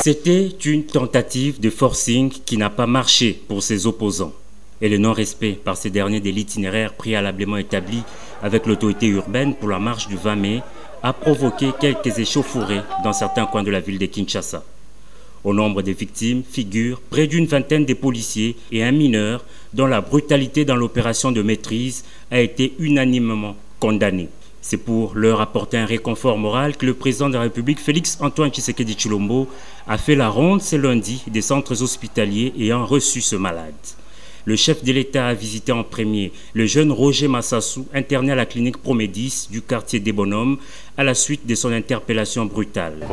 C'était une tentative de forcing qui n'a pas marché pour ses opposants. Et le non-respect par ces derniers de l'itinéraire préalablement établi avec l'autorité urbaine pour la marche du 20 mai a provoqué quelques échauffourées dans certains coins de la ville de Kinshasa. Au nombre des victimes figurent près d'une vingtaine de policiers et un mineur dont la brutalité dans l'opération de maîtrise a été unanimement condamnée. C'est pour leur apporter un réconfort moral que le président de la République, Félix-Antoine Tshisekedi Tshilombo, a fait la ronde ce lundi des centres hospitaliers ayant reçu ce malade. Le chef de l'État a visité en premier le jeune Roger Massassou, interné à la clinique Promédis du quartier des Bonhommes, à la suite de son interpellation brutale.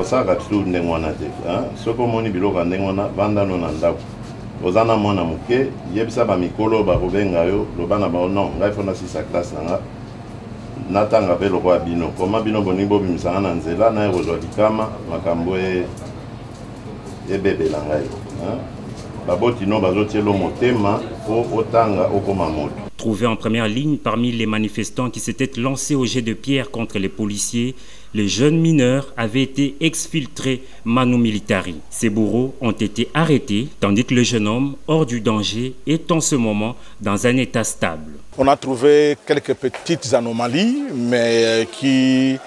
Trouvé en première ligne parmi les manifestants qui s'étaient lancés au jet de pierre contre les policiers, les jeunes mineurs avaient été exfiltrés manu militari. Ces bourreaux ont été arrêtés, tandis que le jeune homme, hors du danger, est en ce moment dans un état stable. On a trouvé quelques petites anomalies, mais qui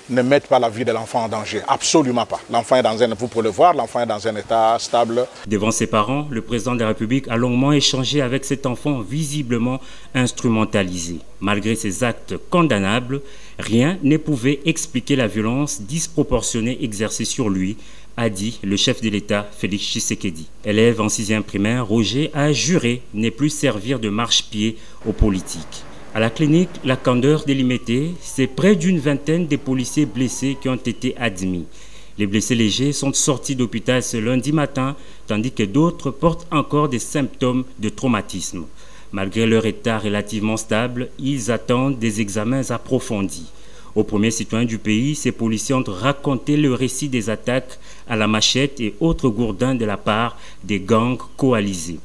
ne mettent pas la vie de l'enfant en danger. Absolument pas. L'enfant est vous pouvez le voir, l'enfant est dans un état stable. Devant ses parents, le président de la République a longuement échangé avec cet enfant visiblement instrumentalisé. Malgré ces actes condamnables, rien ne pouvait expliquer la violence disproportionnée exercée sur lui, a dit le chef de l'État, Félix Tshisekedi. Élève en 6e primaire, Roger a juré ne plus servir de marchepied aux politiques. À la clinique La Candeur délimitée, c'est près d'une vingtaine de policiers blessés qui ont été admis. Les blessés légers sont sortis d'hôpital ce lundi matin, tandis que d'autres portent encore des symptômes de traumatisme. Malgré leur état relativement stable, ils attendent des examens approfondis. Aux premiers citoyens du pays, ces policiers ont raconté le récit des attaques à la machette et autres gourdins de la part des gangs coalisés.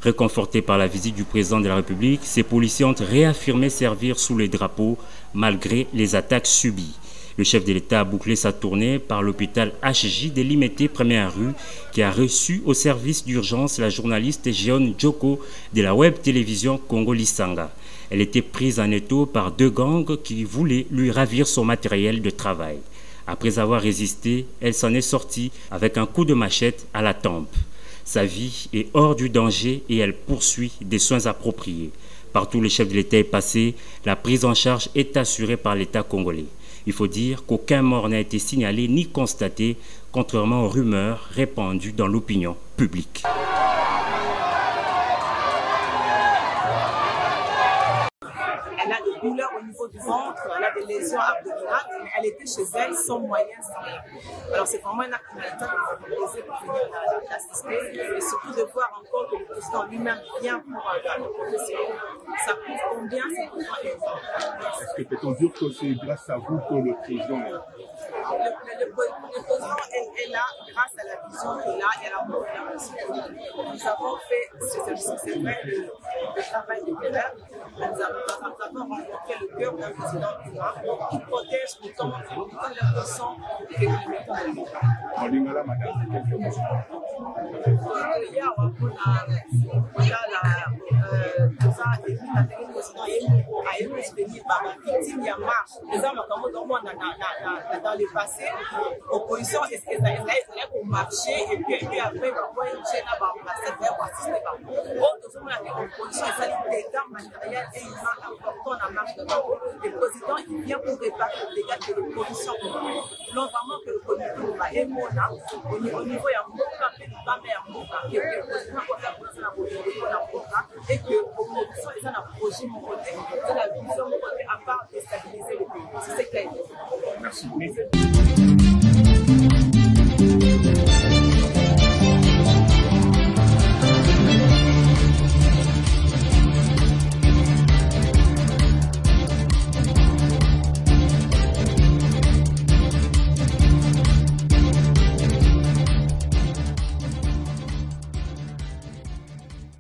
Réconfortés par la visite du président de la République, ces policiers ont réaffirmé servir sous les drapeaux malgré les attaques subies. Le chef de l'État a bouclé sa tournée par l'hôpital HJ de Limete, première rue, qui a reçu au service d'urgence la journaliste Jeon Djoko de la web télévision Congo Lisanga. Elle était prise en étau par deux gangs qui voulaient lui ravir son matériel de travail. Après avoir résisté, elle s'en est sortie avec un coup de machette à la tempe. Sa vie est hors du danger et elle poursuit des soins appropriés. Partout où le chef de l'État est passé, la prise en charge est assurée par l'État congolais. Il faut dire qu'aucun mort n'a été signalé ni constaté, contrairement aux rumeurs répandues dans l'opinion publique. Elle a des douleurs au niveau du ventre, elle a des lésions abdominales, mais elle était chez elle sans moyens, sans rien. Alors c'est vraiment un acte humanitaire de mobiliser pour venir l'assister et surtout de voir encore que le président lui-même vient pour le professionnel. Ça prouve combien c'est important. Est-ce que peut-on dire que c'est grâce à vous que le président est là? Le président est là grâce à la vision qu'il a et à la volonté aussi. Nous avons fait, c'est vrai, le travail de terrain. Nous avons rencontré le cœur d'un président humain qui protège le temps de la façon que nous mettons en place. En Lingala, madame, quelques mots. Hier, on a dans le passé, l'opposition essayait de marcher et puis après, on a assister l'opposition est des dégâts matériels et humains importants dans la marche de l'eau. Le président il vient pour réparer les dégâts de l'opposition. Nous vraiment que le comité va aimer au niveau il y a un et que le président va faire et que l'opposition est un projet mon côté, de la vision mon côté à part déstabiliser le pays. C'est clair. Merci.